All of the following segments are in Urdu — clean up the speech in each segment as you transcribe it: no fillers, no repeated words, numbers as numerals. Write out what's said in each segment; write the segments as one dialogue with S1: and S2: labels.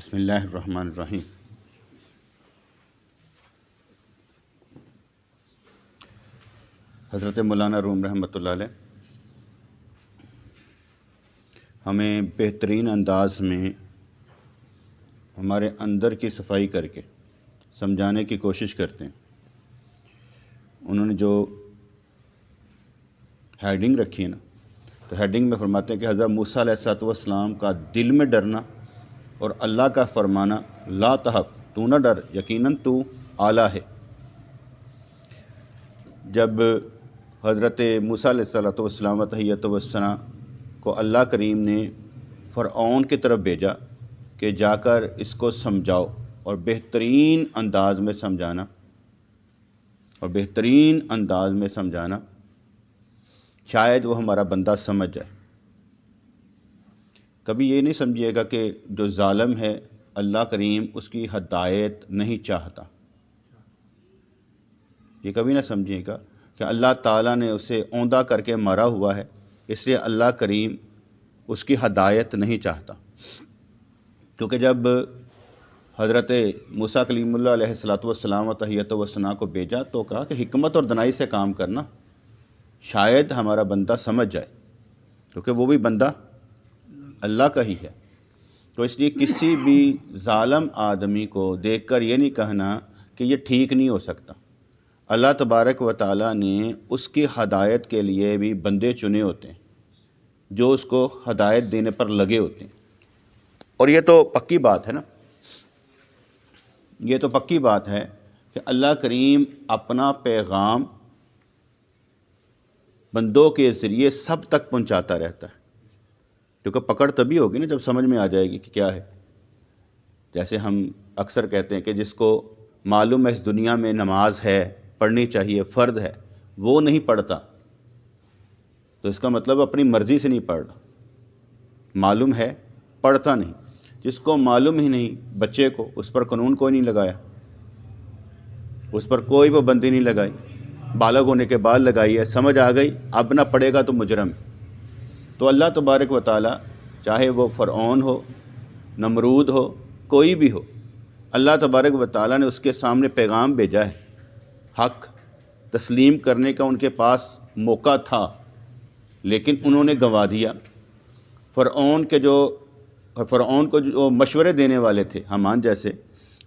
S1: بسم اللہ الرحمن الرحیم۔ حضرت مولانا روم رحمۃ اللہ علیہ ہمیں بہترین انداز میں ہمارے اندر کی صفائی کر کے سمجھانے کی کوشش کرتے ہیں۔ انہوں نے جو ہیڈنگ رکھی ہے نا، تو ہیڈنگ میں فرماتے ہیں کہ حضرت موسیٰ علیہ السلام کا دل میں ڈرنا اور اللہ کا فرمانا لا تخف، تو نہ ڈر، یقیناً تو اعلیٰ ہے۔ جب حضرت موسیٰ علیہ السلام و تحیۃ والثناء کو اللہ کریم نے فرعون کی طرف بھیجا کہ جا کر اس کو سمجھاؤ اور بہترین انداز میں سمجھانا، شاید وہ ہمارا بندہ سمجھ جائے۔ کبھی یہ نہیں سمجھیے گا کہ جو ظالم ہے اللہ کریم اس کی ہدایت نہیں چاہتا، یہ کبھی نہ سمجھیے گا کہ اللہ تعالیٰ نے اسے اوندھا کر کے مارا ہوا ہے، اس لیے اللہ کریم اس کی ہدایت نہیں چاہتا۔ کیونکہ جب حضرت موسیٰ کلیم اللہ علیہ السلام و تحیۃ والثناء کو بھیجا تو کہا کہ حکمت اور دنائی سے کام کرنا، شاید ہمارا بندہ سمجھ جائے، کیونکہ وہ بھی بندہ اللہ کا ہی ہے۔ تو اس لیے کسی بھی ظالم آدمی کو دیکھ کر یہ نہیں کہنا کہ یہ ٹھیک نہیں ہو سکتا۔ اللہ تبارک و تعالیٰ نے اس کی ہدایت کے لیے بھی بندے چنے ہوتے ہیں جو اس کو ہدایت دینے پر لگے ہوتے ہیں۔ اور یہ تو پکی بات ہے نا، یہ تو پکی بات ہے کہ اللہ کریم اپنا پیغام بندوں کے ذریعے سب تک پہنچاتا رہتا ہے، کیونکہ پکڑ تبھی ہوگی نا جب سمجھ میں آ جائے گی کہ کیا ہے۔ جیسے ہم اکثر کہتے ہیں کہ جس کو معلوم ہے اس دنیا میں نماز ہے، پڑھنی چاہیے، فرض ہے، وہ نہیں پڑھتا، تو اس کا مطلب اپنی مرضی سے نہیں پڑھ رہا۔ معلوم ہے، پڑھتا نہیں۔ جس کو معلوم ہی نہیں، بچے کو، اس پر قانون کوئی نہیں لگایا، اس پر کوئی پابندی نہیں لگائی، بالغ ہونے کے بعد لگائی ہے، سمجھ آ گئی، اب نہ پڑھے گا تو مجرم ہے۔ تو اللہ تبارک و تعالیٰ چاہے وہ فرعون ہو، نمرود ہو، کوئی بھی ہو، اللہ تبارک و تعالیٰ نے اس کے سامنے پیغام بھیجا ہے۔ حق تسلیم کرنے کا ان کے پاس موقع تھا، لیکن انہوں نے گنوا دیا۔ فرعون کو جو مشورے دینے والے تھے حامان جیسے،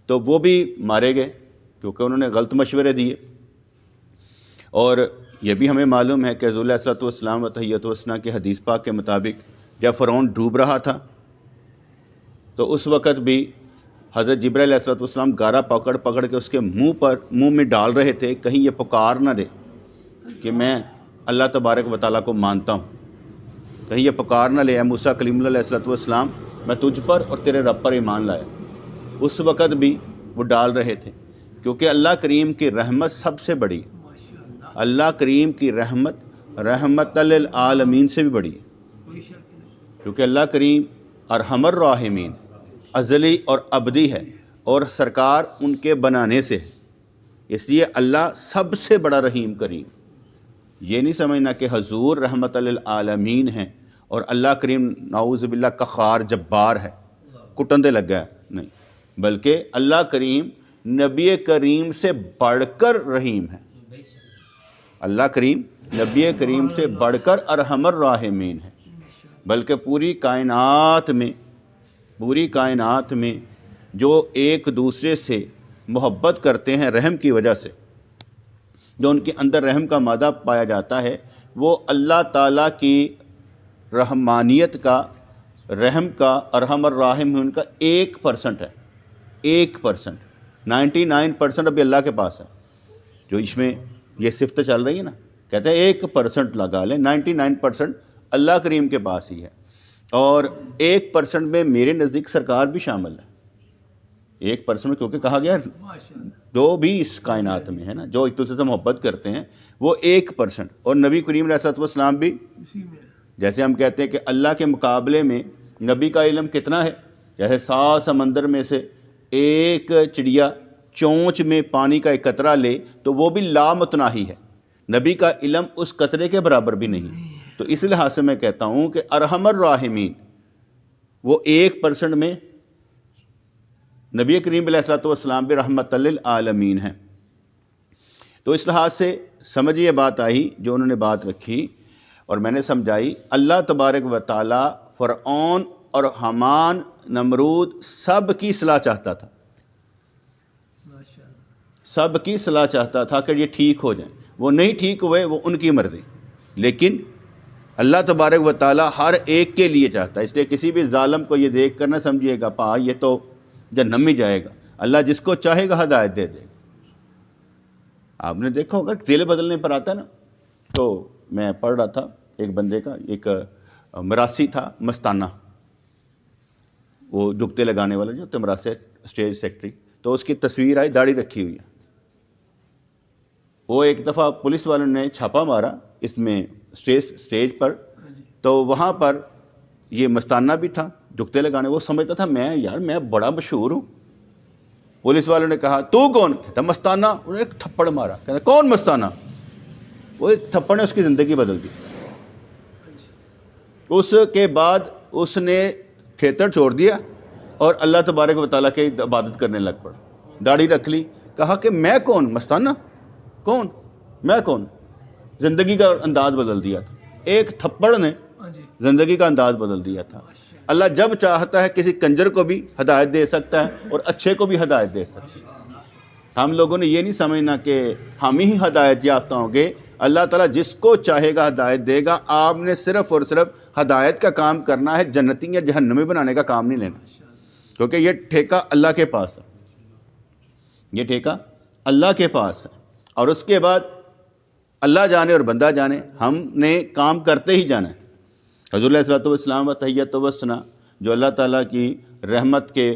S1: تو وہ بھی مارے گئے کیونکہ انہوں نے غلط مشورے دیے۔ اور یہ بھی ہمیں معلوم ہے کہ حضور علیہ السلام و تحیۃ والثناء کے حدیث پاک کے مطابق جب فرعون ڈوب رہا تھا تو اس وقت بھی حضرت جبرائیل علیہ السلام گارا پکڑ کے اس کے منہ میں ڈال رہے تھے، کہیں یہ پکار نہ دے کہ میں اللہ تبارک و تعالیٰ کو مانتا ہوں، کہیں یہ پکار نہ لے اے موسیٰ کلیم اللہ علیہ السلام، میں تجھ پر اور تیرے رب پر ایمان لایا۔ اس وقت بھی وہ ڈال رہے تھے، کیونکہ اللہ کریم کی رحمت سب سے بڑی ہے۔ اللہ کریم کی رحمت للعالمین سے بھی بڑی ہے، کیونکہ اللہ کریم ارحم الراحمین، ازلی اور ابدی ہے، اور سرکار ان کے بنانے سے ہے، اس لیے اللہ سب سے بڑا رحیم کریم۔ یہ نہیں سمجھنا کہ حضور رحمت للعالمین ہیں اور اللہ کریم نعوذ باللہ قہار جبار ہے، کٹندے لگ گیا ہے، نہیں، بلکہ اللہ کریم نبی کریم سے بڑھ کر رحیم ہے۔ اللہ کریم نبی کریم سے بڑھ کر ارحم الراحمین ہے، بلکہ پوری کائنات میں جو ایک دوسرے سے محبت کرتے ہیں رحم کی وجہ سے، جو ان کے اندر رحم کا مادہ پایا جاتا ہے، وہ اللہ تعالیٰ کی رحمانیت کا، رحم کا، ارحم الراحمین کا 1% ہے۔ 1%، 99% ابھی اللہ کے پاس ہے۔ جو اس میں یہ صفت چل رہی ہے نا، کہتے ہیں 1% لگا لیں، 99% اللہ کریم کے پاس ہی ہے۔ اور 1% میں میرے نزدیک سرکار بھی شامل ہے۔ 1% میں، کیونکہ کہا گیا جو بھی اس کائنات میں ہے نا، جو ایک دوسرے سے محبت کرتے ہیں، وہ 1%، اور نبی کریم علیہ السلام بھی، جیسے ہم کہتے ہیں کہ اللہ کے مقابلے میں نبی کا علم کتنا ہے، جیسے 7 سمندر میں سے ایک چڑیا چونچ میں پانی کا ایک قطرہ لے تو وہ بھی لامتناہی ہے، نبی کا علم اس قطرے کے برابر بھی نہیں۔ تو اس لحاظ سے میں کہتا ہوں کہ ارحم الراحمین وہ 1% میں نبی کریم علیہ الصلوۃ والسلام بھی رحمت للعالمین ہیں۔ تو اس لحاظ سے سمجھیے بات آئی جو انہوں نے بات رکھی اور میں نے سمجھائی، اللہ تبارک و تعالیٰ فرعون اور حامان، نمرود سب کی اصلاح چاہتا تھا، سب کی صلاح چاہتا تھا کہ یہ ٹھیک ہو جائیں۔ وہ نہیں ٹھیک ہوئے، وہ ان کی مرضی، لیکن اللہ تبارک و تعالیٰ ہر ایک کے لیے چاہتا ہے۔ اس لیے کسی بھی ظالم کو یہ دیکھ کر نہ سمجھیے گا پا یہ تو جہنم میں جائے گا، اللہ جس کو چاہے گا ہدایت دے دے گا۔ آپ نے دیکھا ہوگا دل بدلنے پر آتا ہے نا، تو میں پڑھ رہا تھا ایک بندے کا، ایک مراسی تھا مستانہ، وہ جگتے لگانے والا جو ہوتے مراسی اسٹیج سیکٹری، تو اس کی تصویر آئی، داڑھی رکھی ہوئی ہے۔ وہ ایک دفعہ پولیس والوں نے چھاپا مارا اس میں اسٹیج پر، تو وہاں پر یہ مستانہ بھی تھا جگتے لگانے، وہ سمجھتا تھا میں بڑا مشہور ہوں۔ پولیس والوں نے کہا تو کون؟ کہتا مستانہ۔ انہوں نے ایک تھپڑ مارا، کہتا کون مستانہ؟ وہ ایک تھپڑ نے اس کی زندگی بدل دی۔ اس کے بعد اس نے تھیٹر چھوڑ دیا اور اللہ تبارک و تعالیٰ کی عبادت کرنے لگ پڑا، داڑھی رکھ لی، کہا کہ میں کون؟ مستانہ کون؟ میں کون؟ زندگی کا انداز بدل دیا تھا، ایک تھپڑ نے زندگی کا انداز بدل دیا تھا۔ اللہ جب چاہتا ہے کسی کنجر کو بھی ہدایت دے سکتا ہے اور اچھے کو بھی ہدایت دے سکتا ہے۔ ہم لوگوں نے یہ نہیں سمجھنا کہ ہم ہی ہدایت یافتہ ہوں گے، اللہ تعالیٰ جس کو چاہے گا ہدایت دے گا۔ آپ نے صرف اور صرف ہدایت کا کام کرنا ہے، جنتی یا جہنمی بنانے کا کام نہیں لینا، کیونکہ یہ ٹھیکہ اللہ کے پاس ہے، یہ ٹھیکہ اللہ کے پاس ہے۔ اور اس کے بعد اللہ جانے اور بندہ جانے، ہم نے کام کرتے ہی جانا ہے۔ حضور علیہ الصلوۃ والسلام و تحیۃ و ثنا جو اللہ تعالیٰ کی رحمت کے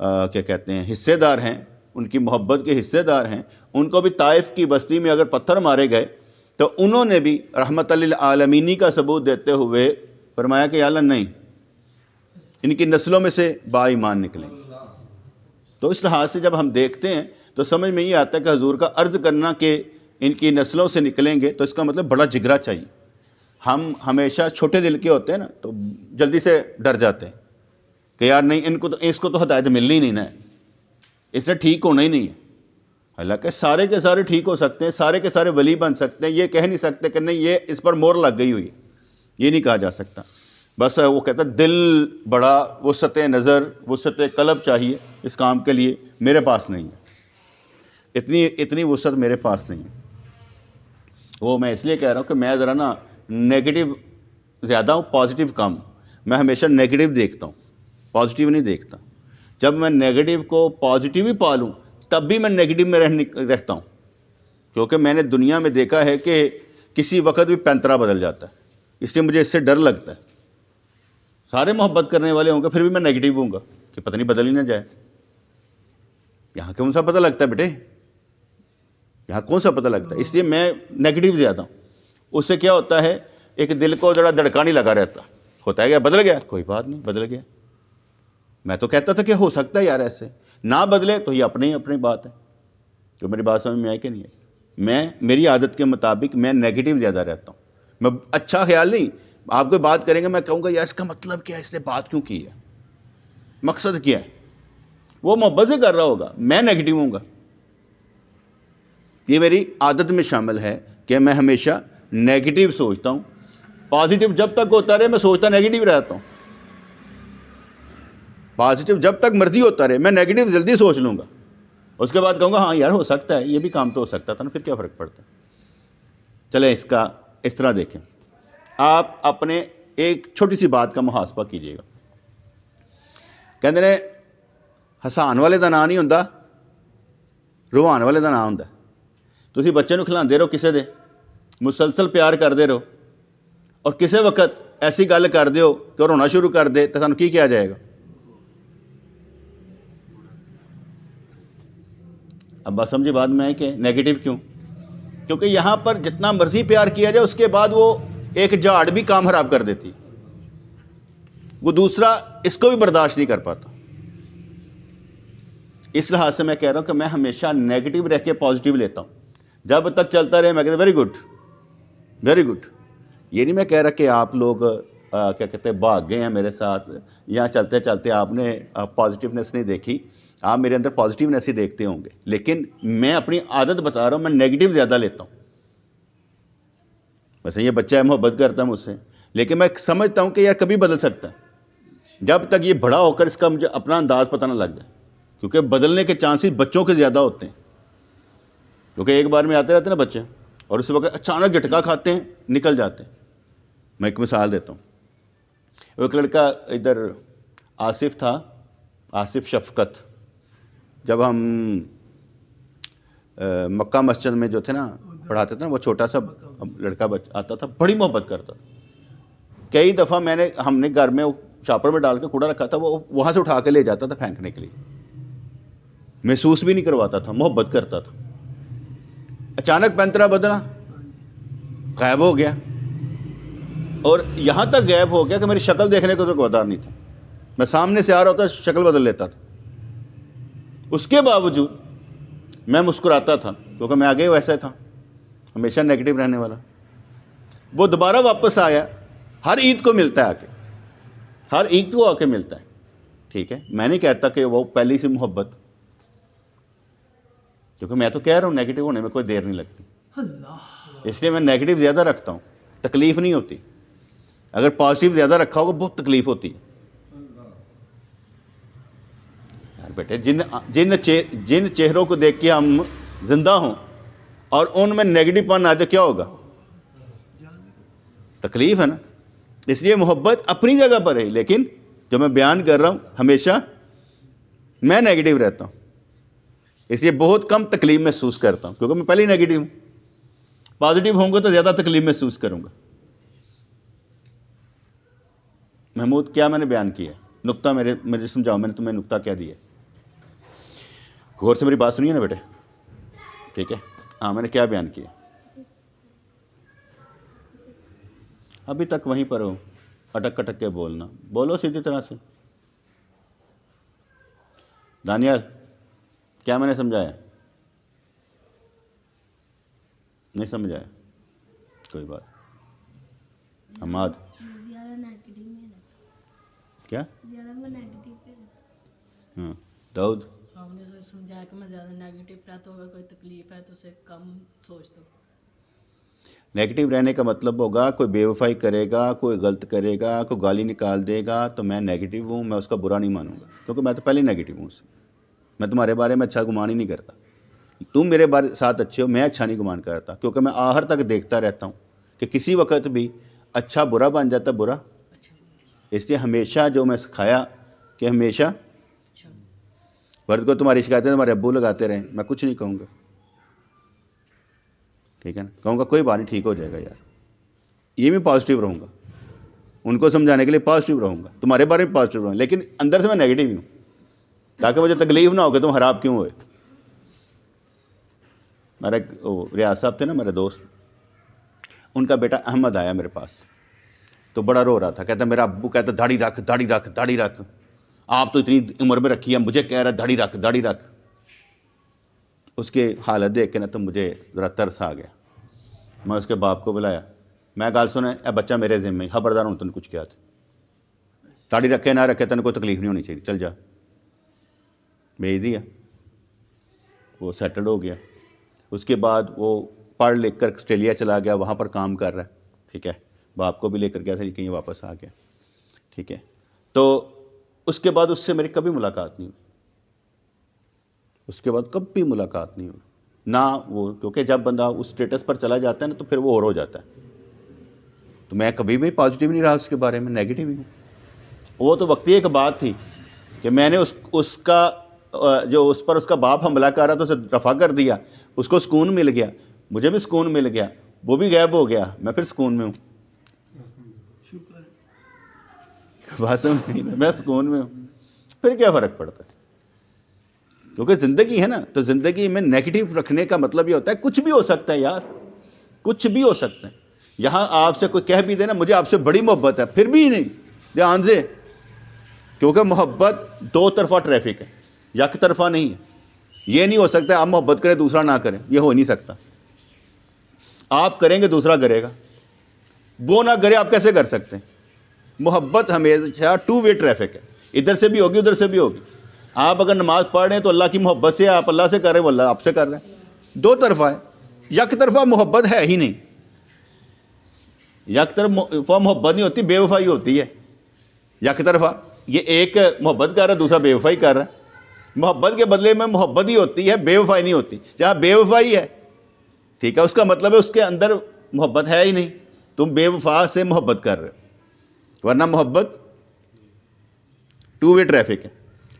S1: کیا کہتے ہیں حصے دار ہیں، ان کی محبت کے حصے دار ہیں، ان کو بھی طائف کی بستی میں اگر پتھر مارے گئے تو انہوں نے بھی رحمت للعالمینی کا ثبوت دیتے ہوئے فرمایا کہ یا اللہ نہیں، ان کی نسلوں میں سے با ایمان نکلیں۔ تو اس لحاظ سے جب ہم دیکھتے ہیں تو سمجھ میں یہ آتا ہے کہ حضور کا عرض کرنا کہ ان کی نسلوں سے نکلیں گے، تو اس کا مطلب بڑا جگرا چاہیے۔ ہم ہمیشہ چھوٹے دل کے ہوتے ہیں نا، تو جلدی سے ڈر جاتے ہیں کہ یار نہیں، اس کو تو ہدایت ملنی نہیں نا، اس نے ٹھیک ہونا ہی نہیں ہے۔ حالانکہ سارے کے سارے ٹھیک ہو سکتے ہیں، سارے کے سارے ولی بن سکتے ہیں، یہ کہہ نہیں سکتے کہ نہیں یہ اس پر مور لگ گئی ہوئی ہے، یہ نہیں کہا جا سکتا۔ بس وہ کہتا ہے دل بڑا وسعت نظر، وسعت قلب چاہیے اس کام کے لیے، میرے پاس نہیں ہے، اتنی وسعت میرے پاس نہیں ہے۔ وہ میں اس لیے کہہ رہا ہوں کہ میں ذرا نا نیگیٹو زیادہ ہوں، پازیٹیو کم۔ میں ہمیشہ نیگیٹو دیکھتا ہوں، پازیٹیو نہیں دیکھتا۔ جب میں نیگیٹو کو پازیٹیو ہی پالوں تب بھی میں نیگیٹو میں رہتا ہوں، کیونکہ میں نے دنیا میں دیکھا ہے کہ کسی وقت بھی پینترا بدل جاتا ہے، اس لیے مجھے اس سے ڈر لگتا ہے۔ سارے محبت کرنے والے ہوں گے پھر بھی میں نیگیٹو ہوں گا کہ پتہ نہیں بدل ہی نہ جائے۔ یہاں کون سا پتہ لگتا ہے بیٹے، یہاں کون سا پتہ لگتا ہے؟ اس لیے میں نیگیٹو زیادہ ہوں۔ اس سے کیا ہوتا ہے، ایک دل کو ذرا دھڑکا نہیں لگا رہتا، ہوتا ہے کیا بدل گیا، کوئی بات نہیں بدل گیا۔ میں تو کہتا تھا کہ ہو سکتا ہے یار ایسے نہ بدلے تو یہ اپنی بات ہے۔ تو میری بات سمجھ میں آئی کہ نہیں ہے؟ میری عادت کے مطابق میں نیگیٹو زیادہ رہتا ہوں۔ میں اچھا خیال نہیں، آپ کوئی بات کریں گے میں کہوں گا یار اس کا مطلب کیا ہے، اس نے بات کیوں کی ہے، مقصد کیا ہے؟ وہ محبت سے کر رہا ہوگا، میں نیگیٹو ہوں گا۔ یہ میری عادت میں شامل ہے کہ میں ہمیشہ نیگیٹو سوچتا ہوں۔ پازیٹیو جب تک ہوتا رہے میں سوچتا نیگیٹو رہتا ہوں، پازیٹیو جب تک مرضی ہوتا رہے، میں نیگیٹو جلدی سوچ لوں گا، اس کے بعد کہوں گا ہاں یار ہو سکتا ہے، یہ بھی کام تو ہو سکتا تھا نا، پھر کیا فرق پڑتا ہے۔ چلیں اس طرح دیکھیں، آپ اپنے ایک چھوٹی سی بات کا محاسبہ کیجیے گا۔ کہتے ہیں ہسان والے دا نا نہیں ہوندا، روان والے دا نا ہوندا۔ تسی بچے نو کھلاندے رہو کسے دے، مسلسل پیار کردے رہو، اور کسے وقت ایسی گل کر دیو کہ وہ رونا شروع کر دے تو سانوں کی کیا جائے گا؟ اب بات سمجھے بعد میں ہے کہ نیگیٹو کیوں؟ کیونکہ یہاں پر جتنا مرضی پیار کیا جائے اس کے بعد وہ ایک جھاڑ بھی کام خراب کر دیتی، وہ دوسرا اس کو بھی برداشت نہیں کر پاتا۔ اس لحاظ سے میں کہہ رہا ہوں کہ میں ہمیشہ نیگیٹو رہ کے پازیٹیو لیتا ہوں۔ جب تک چلتا رہے میں کہتا ویری گڈ ویری گڈ۔ یہ نہیں میں کہہ رہا کہ آپ لوگ کیا کہتے ہیں بھاگ گئے ہیں میرے ساتھ، یہاں چلتے چلتے آپ نے پازیٹیونیس نہیں دیکھی۔ آپ میرے اندر پازیٹیونیس ہی دیکھتے ہوں گے، لیکن میں اپنی عادت بتا رہا ہوں، میں نیگیٹو زیادہ لیتا ہوں. ویسے یہ بچہ ہے، محبت کرتا ہے مجھ سے، لیکن میں سمجھتا ہوں کہ یار کبھی بدل سکتا ہے، جب تک یہ بڑا ہو کر اس کا مجھے اپنا انداز پتہ نہ لگ جائے، کیونکہ بدلنے کے چانسز بچوں کے زیادہ ہوتے ہیں، کیونکہ ایک بار میں آتے رہتے ہیں نا بچے، اور اس وقت اچانک جھٹکا کھاتے ہیں، نکل جاتے ہیں. میں ایک مثال دیتا ہوں. ایک لڑکا ادھر آصف تھا، آصف شفقت، جب ہم مکہ مسجد میں جو تھے نا پڑھاتے تھے نا، وہ چھوٹا سا لڑکا آتا تھا، بڑی محبت کرتا تھا. کئی دفعہ ہم نے گھر میں شاپر میں ڈال کے کوڑا رکھا تھا، وہ وہاں سے اٹھا کے لے جاتا تھا پھینکنے کے لیے، محسوس بھی نہیں کرواتا تھا، محبت کرتا تھا. اچانک پینترا بدلا، غائب ہو گیا، اور یہاں تک غائب ہو گیا کہ میری شکل دیکھنے کو تو گوادار نہیں تھا. میں سامنے سے آ رہا ہوتا شکل بدل لیتا تھا. اس کے باوجود میں مسکراتا تھا، کیونکہ میں آگے ویسا تھا، ہمیشہ نیگیٹو رہنے والا. وہ دوبارہ واپس آیا، ہر عید کو ملتا ہے، آ کے ہر عید کو آ کے ملتا ہے. ٹھیک ہے، میں نہیں کہتا کہ وہ پہلی سی محبت، کیونکہ میں تو کہہ رہا ہوں نیگیٹو ہونے میں کوئی دیر نہیں لگتی، اس لیے میں نیگیٹو زیادہ رکھتا ہوں، تکلیف نہیں ہوتی. اگر پازیٹیو زیادہ رکھا ہوگا بہت تکلیف ہوتی ہے. یار بیٹے، جن چہروں کو دیکھ کے ہم زندہ ہوں اور ان میں نیگیٹو پن آ جائے کیا ہوگا؟ تکلیف ہے نا. اس لیے محبت اپنی جگہ پر ہے، لیکن جو میں بیان کر رہا ہوں ہمیشہ میں نیگیٹو رہتا ہوں، اس لیے بہت کم تکلیف محسوس کرتا ہوں، کیونکہ میں پہلے ہی نیگیٹو ہوں. پازیٹیو ہوں گا تو زیادہ تکلیف محسوس کروں گا. محمود، کیا میں نے بیان کیا؟ نقطہ مجھے سمجھاؤ، میں نے تمہیں نقطہ کیا دیا؟ غور سے میری بات سنیے نا بیٹے، ٹھیک ہے؟ ہاں، میں نے کیا بیان کیا؟ ابھی تک وہیں پر ہو، اٹک اٹک کے بولنا، بولو سیدھی طرح سے. دانیال، کیا میں نے سمجھایا؟ نہیں سمجھایا؟ کوئی بات. حماد، کیا؟ ہاں. داؤد،
S2: ہم نے سمجھایا کہ میں زیادہ نیگیٹو رہتا ہوں، اگر کوئی تکلیف ہے تو اسے کم سوچتا ہوں.
S1: نیگیٹو رہنے کا مطلب ہوگا کوئی بے وفائی کرے گا، کوئی غلط کرے گا، کوئی گالی نکال دے گا تو میں نیگیٹو ہوں، میں اس کا برا نہیں مانوں گا، کیونکہ میں تو پہلے نیگیٹو ہوں. میں تمہارے بارے میں اچھا گمان ہی نہیں کرتا. تم میرے ساتھ اچھے ہو، میں اچھا نہیں گمان کرتا، کیونکہ میں آخر تک دیکھتا رہتا ہوں کہ کسی وقت بھی اچھا برا بن جاتا، برا. اس لیے ہمیشہ جو میں سکھایا کہ ہمیشہ ورد کو تمہاری شکایتیں تمہارے ابو لگاتے رہیں، میں کچھ نہیں کہوں گا. ٹھیک ہے نا؟ کہوں گا کوئی بات نہیں، ٹھیک ہو جائے گا یار. یہ میں پازیٹیو رہوں گا، ان کو سمجھانے کے لیے پازیٹیو رہوں گا، تمہارے بارے میں پازیٹیو رہوں گا، لیکن اندر سے میں نیگیٹو ہوں، تاکہ مجھے تکلیف نہ ہو کہ تم خراب کیوں ہوئے. میرا ریاض صاحب تھے نا میرے دوست، ان کا بیٹا احمد آیا میرے پاس، تو بڑا رو رہا تھا، کہتا میرا ابو کہتا داڑھی رکھ داڑھی رکھ داڑھی رکھ، آپ تو اتنی عمر میں رکھی ہے، مجھے کہہ رہا داڑھی رکھ داڑھی رکھ. اس کے حالت دیکھ کے نا تو مجھے ذرا ترس آ گیا. میں اس کے باپ کو بلایا، میں گال سنا، اے بچہ میرے ذمہ، خبردار ہوں تن کچھ کیا تھا، داڑھی رکھے نہ رکھے تن کوئی تکلیف نہیں ہونی چاہیے، چل جا. بھیج دیا، وہ سیٹلڈ ہو گیا. اس کے بعد وہ پڑھ لکھ کر آسٹریلیا چلا گیا، وہاں پر کام کر رہا ہے. ٹھیک ہے، باپ کو بھی لے کر گیا تھا لیکن یہ واپس آ گیا. ٹھیک ہے، تو اس کے بعد اس سے میری کبھی ملاقات نہیں ہوئی، اس کے بعد کبھی ملاقات نہیں ہوئی نہ وہ، کیونکہ جب بندہ اس سٹیٹس پر چلا جاتا ہے نا تو پھر وہ اور ہو جاتا ہے. تو میں کبھی بھی پازیٹیو نہیں رہا اس کے بارے میں، نیگیٹو ہی ہوں. وہ تو وقتی ایک بات تھی کہ میں نے اس کا جو اس پر اس کا باپ حملہ کر رہا تھا اسے رفع کر دیا، اس کو سکون مل گیا، مجھے بھی سکون مل گیا، وہ بھی غائب ہو گیا، میں پھر سکون میں ہوں. بات میں سکون میں ہوں، پھر کیا فرق پڑتا ہے؟ کیونکہ زندگی ہے نا، تو زندگی میں نیگیٹو رکھنے کا مطلب یہ ہوتا ہے کچھ بھی ہو سکتا ہے یار، کچھ بھی ہو سکتا ہے. یہاں آپ سے کوئی کہہ بھی دے نا مجھے آپ سے بڑی محبت ہے، پھر بھی نہیں، دھیان سے، کیونکہ محبت دو طرفہ ٹریفک ہے، یک طرفہ نہیں ہے. یہ نہیں ہو سکتا آپ محبت کریں دوسرا نہ کریں، یہ ہو نہیں سکتا. آپ کریں گے دوسرا کرے گا، وہ نہ کرے آپ کیسے کر سکتے ہیں؟ محبت ہمیشہ ٹو وے ٹریفک ہے، ادھر سے بھی ہوگی ادھر سے بھی ہوگی. آپ اگر نماز پڑھ رہے ہیں تو اللہ کی محبت سے آپ اللہ سے کر رہے ہیں، وہ اللہ آپ سے کر رہے ہیں. دو طرفہ ہے، یک طرفہ محبت ہے ہی نہیں. یک طرفہ محبت نہیں ہوتی، بے وفائی ہوتی ہے. یک طرفہ یہ ایک محبت کر رہا ہے، دوسرا بے وفائی کر رہا ہے. محبت کے بدلے میں محبت ہی ہوتی ہے، بے وفائی نہیں ہوتی. جہاں بے وفائی ہے، ٹھیک ہے، اس کا مطلب ہے اس کے اندر محبت ہے ہی نہیں، تم بے وفا سے محبت کر رہے ہو. ورنہ محبت ٹو وے ٹریفک ہے،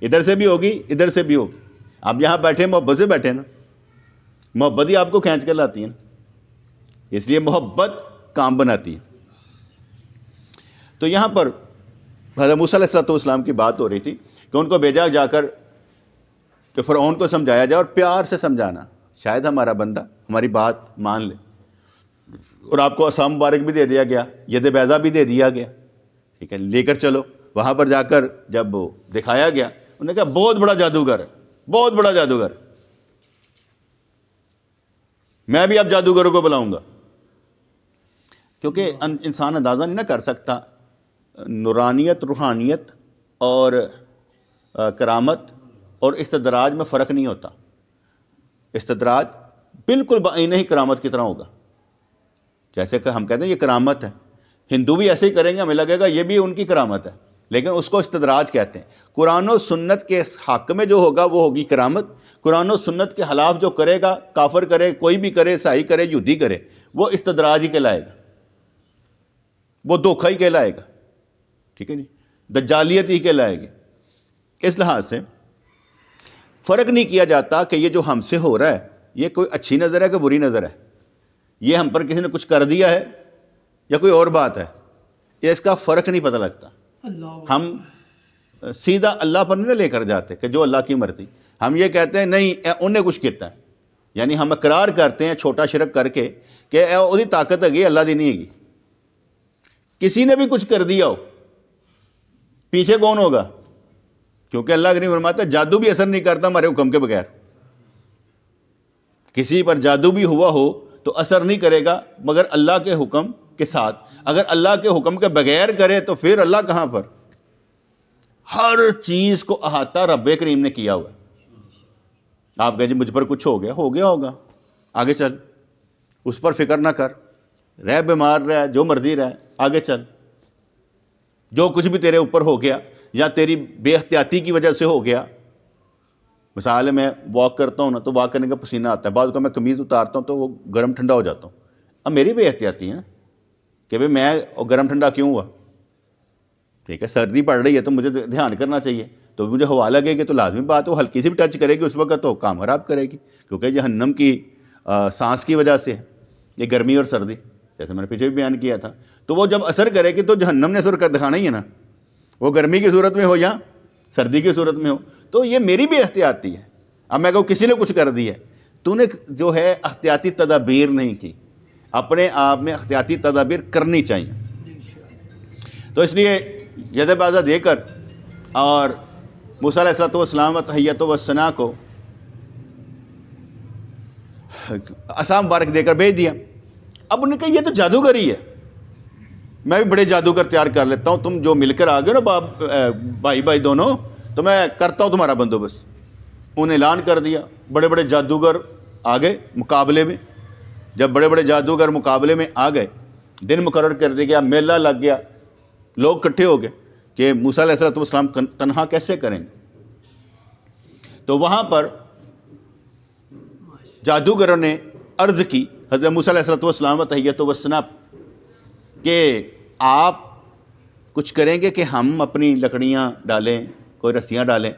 S1: ادھر سے بھی ہوگی ادھر سے بھی ہوگی. آپ یہاں بیٹھے محبت سے بیٹھے نا، محبت ہی آپ کو کھینچ کر لاتی ہے نا، اس لیے محبت کام بناتی ہے. تو یہاں پر حضرت موسیٰ علیہ السلام کی بات ہو رہی تھی کہ ان کو بھیجا جا کر کہ فرعون کو سمجھایا جائے، اور پیار سے سمجھانا، شاید ہمارا بندہ ہماری بات مان لے. اور آپ کو عصا مبارک بھی دے دیا گیا، ید بیضا بھی دے دیا گیا، ٹھیک ہے، لے کر چلو. وہاں پر جا کر جب دکھایا گیا، انہوں نے کہا بہت بڑا جادوگر ہے، بہت بڑا جادوگر، میں بھی اب جادوگروں کو بلاؤں گا. کیونکہ انسان اندازہ نہیں نہ کر سکتا، نورانیت، روحانیت اور کرامت اور استدراج میں فرق نہیں ہوتا. استدراج بالکل بعینہ ہی کرامت کی طرح ہوگا. جیسے کہ ہم کہتے ہیں یہ کرامت ہے، ہندو بھی ایسے ہی کریں گے، ہمیں لگے گا یہ بھی ان کی کرامت ہے، لیکن اس کو استدراج کہتے ہیں. قرآن و سنت کے حق میں جو ہوگا وہ ہوگی کرامت. قرآن و سنت کے خلاف جو کرے گا، کافر کرے، کوئی بھی کرے، عیسائی کرے، یہودی کرے، وہ استدراج ہی کہلائے گا، وہ دھوکہ ہی کہلائے گا، ٹھیک ہے جی، دجالیت ہی کہلائے گی. اس لحاظ سے فرق نہیں کیا جاتا کہ یہ جو ہم سے ہو رہا ہے یہ کوئی اچھی نظر ہے کہ بری نظر ہے، یہ ہم پر کسی نے کچھ کر دیا ہے یا کوئی اور بات ہے، یہ اس کا فرق نہیں پتہ لگتا. ہم سیدھا اللہ پر نہیں لے کر جاتے کہ جو اللہ کی مرضی. ہم یہ کہتے ہیں نہیں انہیں نے کچھ کیتا ہے، یعنی ہم اقرار کرتے ہیں چھوٹا شرک کر کے کہ وہی طاقت ہے گی، اللہ دی نہیں ہے گی. کسی نے بھی کچھ کر دیا ہو، پیچھے کون ہوگا؟ کیونکہ اللہ کے نہیں فرماتا جادو بھی اثر نہیں کرتا ہمارے حکم کے بغیر. کسی پر جادو بھی ہوا ہو تو اثر نہیں کرے گا مگر اللہ کے حکم کے ساتھ. اگر اللہ کے حکم کے بغیر کرے تو پھر اللہ کہاں پر؟ ہر چیز کو احاطہ رب کریم نے کیا ہوا. آپ کہیں جی مجھ پر کچھ ہو گیا ہوگا، آگے چل، اس پر فکر نہ کر، رہ بیمار رہ، جو مرضی رہ، آگے چل. جو کچھ بھی تیرے اوپر ہو گیا یا تیری بے احتیاطی کی وجہ سے ہو گیا. مثال ہے میں واک کرتا ہوں نا تو واک کرنے کا پسینہ آتا ہے، بعض اوقات میں قمیض اتارتا ہوں تو وہ گرم ٹھنڈا ہو جاتا ہوں. اب میری بے احتیاطی ہے نا کہ بھئی میں گرم ٹھنڈا کیوں ہوا، ٹھیک ہے، سردی پڑ رہی ہے تو مجھے دھیان کرنا چاہیے، تو مجھے ہوا لگے گی تو لازمی بات وہ ہلکی سی بھی ٹچ کرے گی اس وقت تو کام خراب کرے گی، کیونکہ جہنم کی سانس کی وجہ سے ہے یہ گرمی اور سردی، جیسے میں نے پیچھے بھی بیان کیا تھا. تو وہ جب اثر کرے گی تو جہنم نے اثر کر دکھانا ہی ہے نا، وہ گرمی کی صورت میں ہو یا سردی کی صورت میں ہو. تو یہ میری بھی احتیاطی ہے. اب میں کہوں کسی نے کچھ کر دی ہے، تو نے جو ہے احتیاطی تدابیر نہیں کی. اپنے آپ میں احتیاطی تدابیر کرنی چاہیے. تو اس لیے ید بیضا دے کر اور موسیٰ علیہ السلام و تحیت و ثنا کو عصا مبارک دے کر بھیج دیا. اب انہوں نے کہا یہ تو جادوگری ہے، میں بھی بڑے جادوگر تیار کر لیتا ہوں، تم جو مل کر آ گئے نا بھائی دونوں، تو میں کرتا ہوں تمہارا بندوبست. انہوں نے اعلان کر دیا، بڑے بڑے جادوگر آ گئے مقابلے میں. جب بڑے بڑے جادوگر مقابلے میں آ گئے، دن مقرر کر دیا گیا، میلہ لگ گیا، لوگ اکٹھے ہو گئے کہ موسیٰ علیہ السلام تنہا کیسے کریں گے. تو وہاں پر جادوگروں نے عرض کی حضرت موسیٰ علیہ السلام و تحیت و ثنا کہ آپ کچھ کریں گے کہ ہم اپنی لکڑیاں ڈالیں، کوئی رسیاں ڈالیں.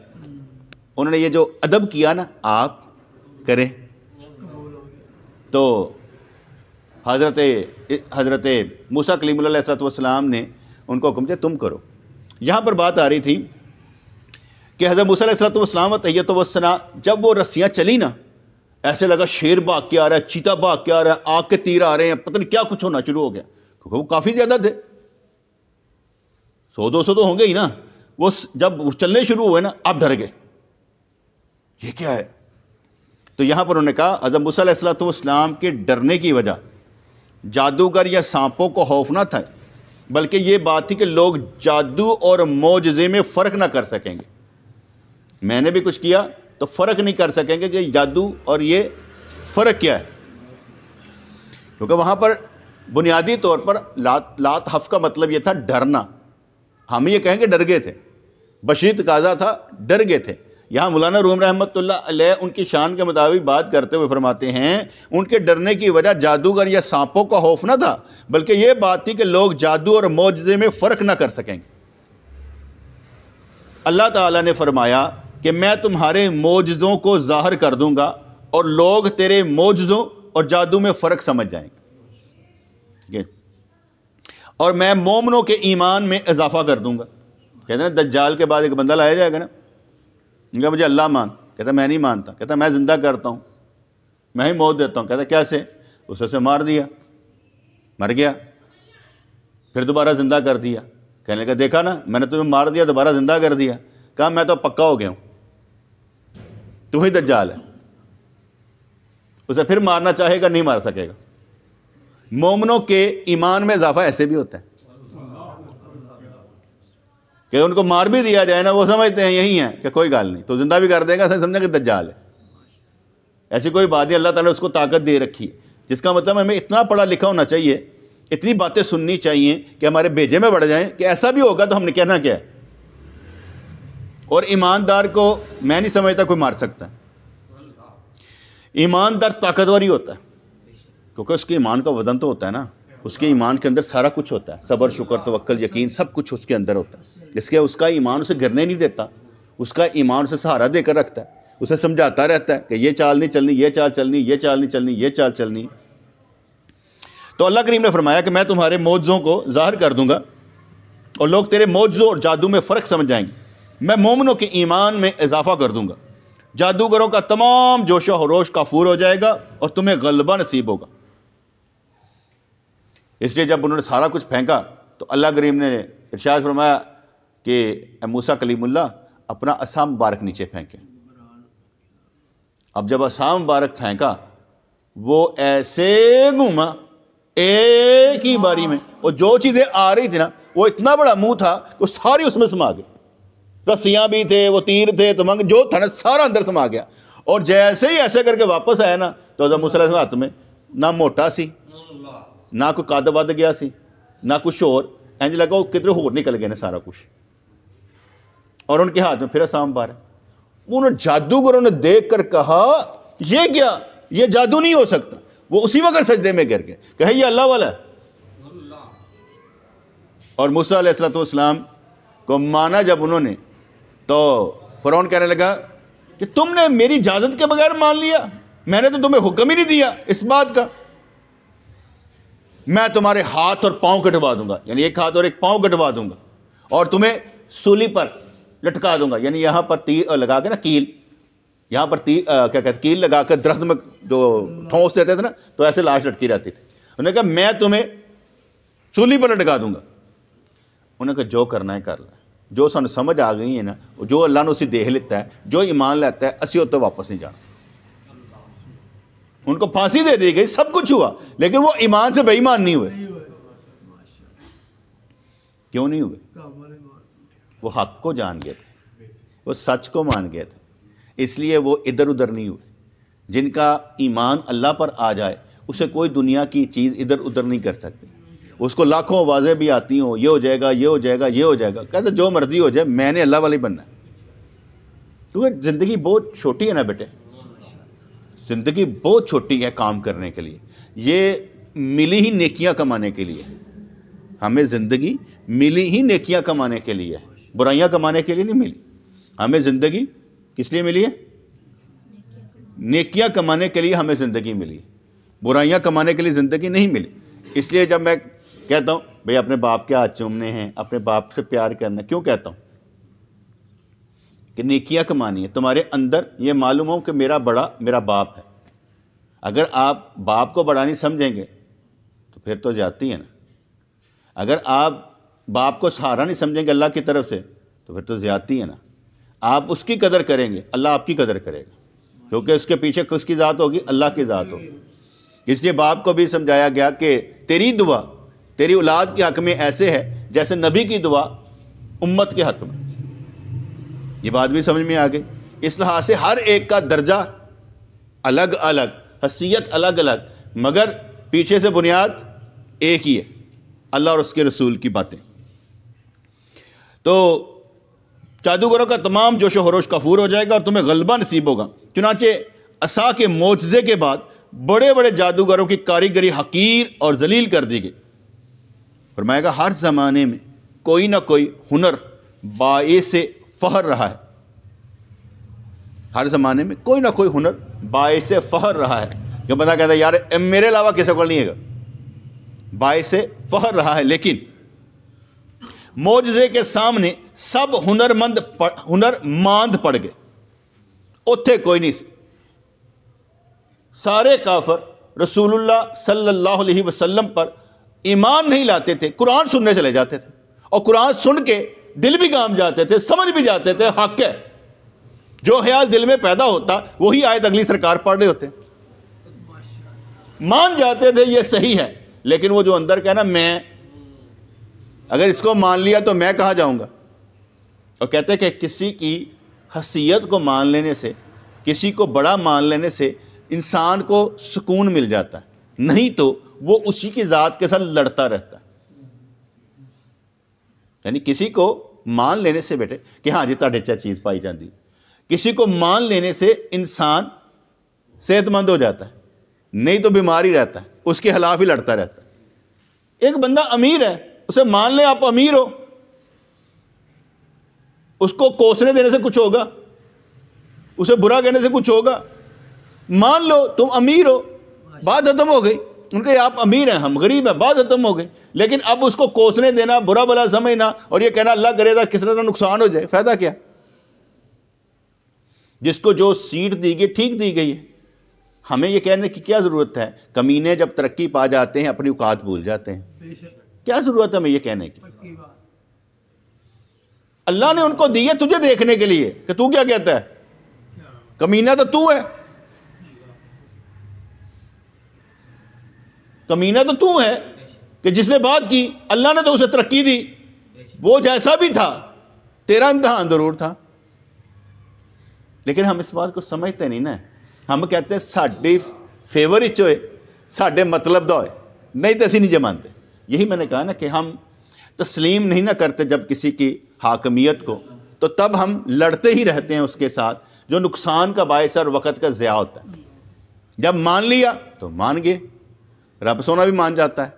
S1: انہوں نے یہ جو ادب کیا نا آپ کریں، تو حضرت موسیٰ کلیم اللہ علیہ السلام نے ان کو حکم دیا تم کرو. یہاں پر بات آ رہی تھی کہ حضرت موسیٰ علیہ السلام و تحیت و ثنا جب وہ رسیاں چلی نا، ایسے لگا شیر بھاگ کے آ رہا ہے، چیتا بھاگ کے آ رہا ہے، آگ کے تیر آ رہے ہیں، پتہ نہیں کیا کچھ ہونا شروع ہو گیا، کیونکہ وہ کافی زیادہ تھے، 100-200 تو ہوں گے ہی نا. وہ جب چلنے شروع ہوئے نا اب ڈر گئے، یہ کیا ہے. تو یہاں پر انہوں نے کہا حضرت موسیٰ علیہ السلام کے ڈرنے کی وجہ جادوگر یا سانپوں کو خوف نہ تھا، بلکہ یہ بات تھی کہ لوگ جادو اور معجزے میں فرق نہ کر سکیں گے. میں نے بھی کچھ کیا تو فرق نہیں کر سکیں گے کہ جادو اور یہ فرق کیا ہے، کیونکہ وہاں پر بنیادی طور پر لات حف کا مطلب یہ تھا ڈرنا. ہم یہ کہیں گے ڈر گئے تھے، بشری تقاضا تھا، ڈر گئے تھے. یہاں مولانا روم رحمۃ اللہ علیہ ان کی شان کے مطابق بات کرتے ہوئے فرماتے ہیں ان کے ڈرنے کی وجہ جادوگر یا سانپوں کا خوف نہ تھا، بلکہ یہ بات تھی کہ لوگ جادو اور معجزے میں فرق نہ کر سکیں گے. اللہ تعالیٰ نے فرمایا کہ میں تمہارے معجزوں کو ظاہر کر دوں گا اور لوگ تیرے معجزوں اور جادو میں فرق سمجھ جائیں گے، اور میں مومنوں کے ایمان میں اضافہ کر دوں گا. کہتے ہیں دجال کے بعد ایک بندہ لایا جائے گا نا، کہ مجھے اللہ مان، کہتا میں نہیں مانتا، کہتا میں زندہ کرتا ہوں، میں ہی موت دیتا ہوں. کہتا کیسے؟ اسے مار دیا، مر گیا، پھر دوبارہ زندہ کر دیا. کہنے لگا دیکھا نا میں نے تمہیں مار دیا دوبارہ زندہ کر دیا. کہا میں تو پکا ہو گیا ہوں، تو ہی دجال ہے. اسے پھر مارنا چاہے گا نہیں مار سکے گا. مومنوں کے ایمان میں اضافہ ایسے بھی ہوتا ہے کہ ان کو مار بھی دیا جائے نا، وہ سمجھتے ہیں یہی ہیں کہ کوئی گال نہیں، تو زندہ بھی کر دے گا، سمجھیں کہ دجال ہے. ایسی کوئی بات نہیں، اللہ تعالیٰ نے اس کو طاقت دے رکھی ہے، جس کا مطلب ہمیں اتنا پڑھا لکھا ہونا چاہیے، اتنی باتیں سننی چاہیے کہ ہمارے بھیجے میں بڑھ جائیں کہ ایسا بھی ہوگا تو ہم نے کہنا کیا ہے. اور ایماندار کو میں نہیں سمجھتا کوئی مار سکتا. ایماندار طاقتور ہی ہوتا ہے، کیونکہ اس کے ایمان کا وزن تو ہوتا ہے نا، اس کے ایمان کے اندر سارا کچھ ہوتا ہے، صبر، شکر، توکل، یقین، سب کچھ اس کے اندر ہوتا ہے. اس کا ایمان اسے گرنے نہیں دیتا، اس کا ایمان اسے سہارا دے کر رکھتا ہے، اسے سمجھاتا رہتا ہے کہ یہ چال نہیں چلنی، یہ چال چلنی، یہ چال نہیں چلنی، یہ چال چلنی. تو اللہ کریم نے فرمایا کہ میں تمہارے معجزوں کو ظاہر کر دوں گا اور لوگ تیرے معجزوں اور جادو میں فرق سمجھ جائیں گے. میں مومنوں کے ایمان میں اضافہ کر دوں گا، جادوگروں کا تمام جوش و خروش کافور ہو جائے گا اور تمہیں غلبہ نصیب ہوگا. اس لیے جب انہوں نے سارا کچھ پھینکا تو اللہ کریم نے ارشاد فرمایا کہ اے موسیٰ کلیم اللہ اپنا عصا مبارک نیچے پھینکے. اب جب عصا مبارک پھینکا وہ ایسے گھوما ایک ہی باری میں، اور جو چیزیں آ رہی تھی نا وہ اتنا بڑا منہ تھا وہ ساری اس میں سما گئی. رسیاں بھی تھے، وہ تیر تھے، تمنگ جو تھا نا سارا اندر سما گیا. اور جیسے ہی ایسے کر کے واپس آیا نا تو حضرت موسیٰ علیہ السلام ہاتھ میں نہ موٹا سی، نہ کوئی قد ود گیا سی، نہ کچھ اور، انج لگا وہ کدھر ہور نکل گئے نا سارا کچھ. اور ان کے ہاتھ میں پھر عصا مبارک. انہوں جادوگروں نے دیکھ کر کہا یہ کیا، یہ جادو نہیں ہو سکتا. وہ اسی وقت سجدے میں گر گئے کہ یہ اللہ والا ہے. اور موسیٰ علیہ السلام کو مانا جب انہوں نے تو فرعون کہنے لگا کہ تم نے میری اجازت کے بغیر مان لیا، میں نے تو تمہیں حکم ہی نہیں دیا اس بات کا. میں تمہارے ہاتھ اور پاؤں کٹوا دوں گا، یعنی ایک ہاتھ اور ایک پاؤں کٹوا دوں گا، اور تمہیں سولی پر لٹکا دوں گا. یعنی یہاں پر تیر لگا کے نا، کیل، یہاں پر کیا کہتے ہیں کیل لگا کے درخت میں جو ٹھونس دیتے تھے نا تو ایسے لاش لٹکی رہتی تھی. انہوں نے کہا میں تمہیں سولی پر لٹکا دوں گا. انہوں نے کہا جو کرنا ہے کر لیں، جو سانو سمجھ آ گئی ہے نا، جو اللہ نے اسی دیکھ لیتا ہے، جو ایمان لیتا ہے اسی ہوتے واپس نہیں جانا. ان کو پھانسی دے دی گئی، سب کچھ ہوا، لیکن وہ ایمان سے بے ایمان نہیں ہوئے. کیوں نہیں ہوئے؟ وہ حق کو جان گئے تھے، وہ سچ کو مان گئے تھے، اس لیے وہ ادھر ادھر نہیں ہوئے. جن کا ایمان اللہ پر آ جائے اسے کوئی دنیا کی چیز ادھر ادھر نہیں کر سکتی. اس کو لاکھوں آوازیں بھی آتی ہوں، یہ ہو جائے گا، یہ ہو جائے گا، یہ ہو جائے گا، کہتے جو مرضی ہو جائے میں نے اللہ والی بننا ہے. کیونکہ زندگی بہت چھوٹی ہے نا بیٹے، زندگی بہت چھوٹی ہے کام کرنے کے لیے. یہ ملی ہی نیکیاں کمانے کے لیے، ہمیں زندگی ملی ہی نیکیاں کمانے کے لیے، برائیاں کمانے کے لیے نہیں ملی. ہمیں زندگی کس لیے ملی ہے؟ نیکیاں کمانے کے لیے ہمیں زندگی ملی، برائیاں کمانے کے لیے زندگی نہیں ملی. اس لیے جب میں کہتا ہوں بھئی اپنے باپ کے ہاتھ چومنے ہیں، اپنے باپ سے پیار کرنا ہے، کیوں کہتا ہوں کہ نیکیاں کمانی ہے. تمہارے اندر یہ معلوم ہو کہ میرا بڑا میرا باپ ہے. اگر آپ باپ کو بڑا نہیں سمجھیں گے تو پھر تو زیادتی ہے نا. اگر آپ باپ کو سہارا نہیں سمجھیں گے اللہ کی طرف سے تو پھر تو زیادتی ہے نا. آپ اس کی قدر کریں گے، اللہ آپ کی قدر کرے گا، کیونکہ اس کے پیچھے کس کی ذات ہوگی؟ اللہ کی ذات ہوگی. اس لیے باپ کو بھی سمجھایا گیا کہ تیری دعا تیری اولاد کے حق میں ایسے ہے جیسے نبی کی دعا امت کے حق میں. یہ بات بھی سمجھ میں آ گئی. اس لحاظ سے ہر ایک کا درجہ الگ الگ، حیثیت الگ الگ، مگر پیچھے سے بنیاد ایک ہی ہے، اللہ اور اس کے رسول کی باتیں. تو جادوگروں کا تمام جوش و خروش کفور ہو جائے گا اور تمہیں غلبہ نصیب ہوگا. چنانچہ عصا کے معجزے کے بعد بڑے بڑے جادوگروں کی کاریگری حقیر اور ذلیل کر دی گئی. فرمائے گا ہر زمانے میں کوئی نہ کوئی ہنر باعث فخر رہا ہے. ہر زمانے میں کوئی نہ کوئی ہنر باعث فخر رہا ہے. کہ بندہ کہتا ہے یار میرے علاوہ کسی کو نہیں ہے گا، باعث فخر رہا ہے. لیکن معجزے کے سامنے سب ہنر ماند پڑ گئے، اتھے کوئی نہیں. سارے کافر رسول اللہ صلی اللہ علیہ وسلم پر ایمان نہیں لاتے تھے، قرآن سننے چلے جاتے تھے، اور قرآن سن کے دل بھی کام جاتے تھے، سمجھ بھی جاتے تھے حق ہے. جو خیال دل میں پیدا ہوتا وہی آیت اگلی سرکار پڑھ رہے ہوتے، مان جاتے تھے یہ صحیح ہے. لیکن وہ جو اندر کہنا میں اگر اس کو مان لیا تو میں کہاں جاؤں گا. اور کہتے کہ کسی کی حیثیت کو مان لینے سے، کسی کو بڑا مان لینے سے انسان کو سکون مل جاتا ہے، نہیں تو وہ اسی کی ذات کے ساتھ لڑتا رہتا ہے. یعنی کسی کو مان لینے سے بیٹے کہ ہاں جی تاڑے چا چیز پائی جاتی، کسی کو مان لینے سے انسان صحت مند ہو جاتا ہے، نہیں تو بیمار ہی رہتا ہے، اس کے خلاف ہی لڑتا رہتا ہے. ایک بندہ امیر ہے، اسے مان لیں آپ امیر ہو، اس کو کوسنے دینے سے کچھ ہوگا، اسے برا کہنے سے کچھ ہوگا. مان لو تم امیر ہو، بات ختم ہو گئی. ان کے آپ امیر ہیں ہم غریب ہیں، بات ختم ہو گئی. لیکن اب اس کو کوسنے دینا، برا بلا سمجھنا اور یہ کہنا اللہ کرے گا کس طرح نقصان ہو جائے، فائدہ کیا؟ جس کو جو سیٹ دی گئی ٹھیک دی گئی ہے. ہمیں یہ کہنے کی کیا ضرورت ہے؟ کمینے جب ترقی پا جاتے ہیں اپنی اوقات بھول جاتے ہیں. کیا ضرورت ہے ہمیں یہ کہنے کی؟ اللہ نے ان کو دی ہے تجھے دیکھنے کے لیے کہ تو کیا کہتا ہے. کمینہ تو ہے، کمینہ تو ہے کہ جس نے بات کی اللہ نے تو اسے ترقی دی. وہ جیسا بھی تھا تیرا امتحان ضرور تھا. لیکن ہم اس بات کو سمجھتے نہیں نا. ہم کہتے ہیں ساڈے فیور اچ ہوئے، ساڈے مطلب دا ہوئے، نہیں تو اسی نہیں جمانتے. یہی میں نے کہا نا کہ ہم تسلیم نہیں نہ کرتے جب کسی کی حاکمیت کو، تو تب ہم لڑتے ہی رہتے ہیں اس کے ساتھ، جو نقصان کا باعث اور وقت کا ضیاع ہوتا ہے. جب مان لیا تو مان گئے. رب سونا بھی مان جاتا ہے،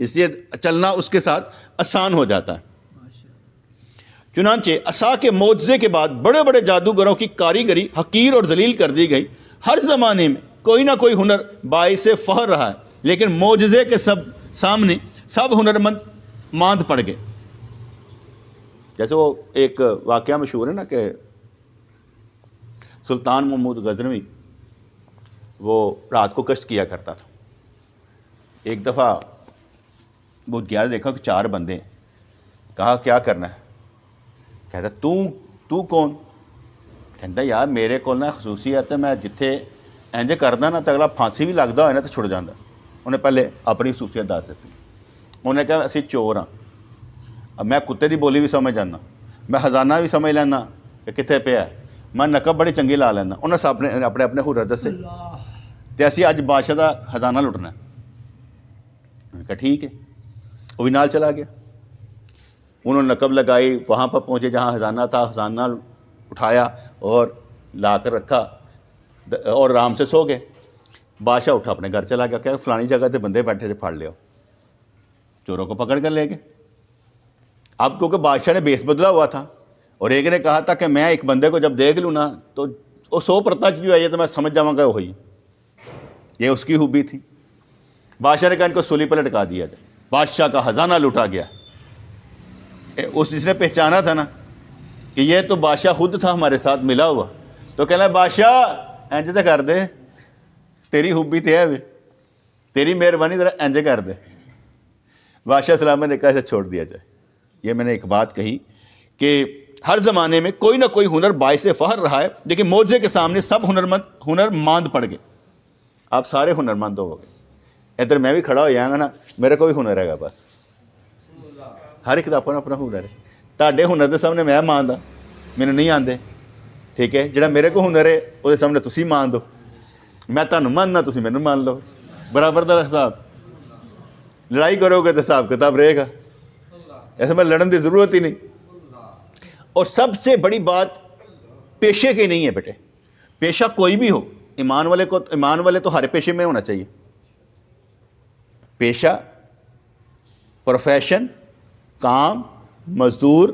S1: اس لیے چلنا اس کے ساتھ آسان ہو جاتا ہے. چنانچہ عصا کے معجزے کے بعد بڑے بڑے جادوگروں کی کاریگری حقیر اور ذلیل کر دی گئی. ہر زمانے میں کوئی نہ کوئی ہنر باعث فخر رہا ہے، لیکن معجزے کے سامنے سب ہنرمند ماند پڑ گئے. جیسے وہ ایک واقعہ مشہور ہے نا کہ سلطان محمود غزنوی وہ رات کو گشت کیا کرتا تھا. ایک دفعہ وہ گیا دیکھا کہ 4 بندے ہیں. کہا کیا کرنا ہے؟ کہتا تو کون؟ کہتا یار میرے کو نا خصوصیت ہے، میں جتھے انج کردا نا تو اگلا پھانسی بھی لگتا ہوئے نا تو چھڑ جاتا. انہیں پہلے اپنی خصوصیت دس دیتی. انہیں کہا اسی چور ہاں، اب میں کتے دی بولی بھی سمجھ جانا، میں خزانہ بھی سمجھ لینا کہ کتنے پیا ہے، میں نقب بڑی چنگی لا لینا. انہیں سب اپنے اپنے ہنر دسے تے اسی اج بادشاہ دا خزانہ لٹنا ہے. کہا ٹھیک ہے. وہ بھی نال چلا گیا. انہوں نے نقب لگائی، وہاں پر پہنچے جہاں خزانہ تھا، خزانہ اٹھایا اور لا کر رکھا اور آرام سے سو گئے. بادشاہ اٹھا اپنے گھر چلا گیا. کہ فلانی جگہ تے بندے بیٹھے تھے، پھڑ لیا. چوروں کو پکڑ کر لے گئے. اب کیونکہ بادشاہ نے بیس بدلا ہوا تھا اور ایک نے کہا تھا کہ میں ایک بندے کو جب دیکھ لوں نا تو وہ 100% بھی آئی تو میں سمجھ جاؤں گا وہی. یہ اس کی خوبی تھی. بادشاہ نے کہا ان کو سولی پر لٹکا دیا جائے. بادشاہ کا خزانہ لوٹا گیا. اس جس نے پہچانا تھا نا کہ یہ تو بادشاہ خود تھا ہمارے ساتھ ملا ہوا، تو کہنا بادشاہ انج تو کر دے، تیری خوبی تو ہے، تیری مہربانی ذرا انج کر دے. بادشاہ سلامت نے کہا اسے چھوڑ دیا جائے. یہ میں نے ایک بات کہی کہ ہر زمانے میں کوئی نہ کوئی ہنر باعث فخر رہا ہے، لیکن معجزے کے سامنے سب ہنر ماند پڑ گئے. آپ سارے ہنرمند ہو گئے. ادھر میں بھی کھڑا ہو جاؤں گا نا، میرے کو بھی ہنر ہے گا. بس ہر ایک کا اپنا اپنا ہنر ہے. تاڈے ہنر دے سامنے میں ماند ہاں، ਮੈਨੂੰ ਨਹੀਂ ਆਉਂਦੇ, ਠੀਕ ਹੈ, ਜਿਹੜਾ ਮੇਰੇ ਕੋਲ ਹੁਨਰ ਹੈ ਉਹਦੇ ਸਾਹਮਣੇ ਤੁਸੀਂ ਮੰਨ ਦਿਓ, ਮੈਂ ਤੁਹਾਨੂੰ ਮੰਨਣਾ, ਤੁਸੀਂ ਮੈਨੂੰ ਮੰਨ ਲਓ, برابر ਦਾ ਹਿਸਾਬ। لڑائی کرو گے تو حساب کتاب رہے گا، ایسے میں لڑن کی ضرورت ہی نہیں۔ اور سب سے بڑی بات پیشے کی نہیں ہے بیٹے، پیشہ کوئی بھی ہو، ایمان والے تو ہر پیشے میں ہونا چاہیے، پیشہ، پروفیشن، کام، مزدور،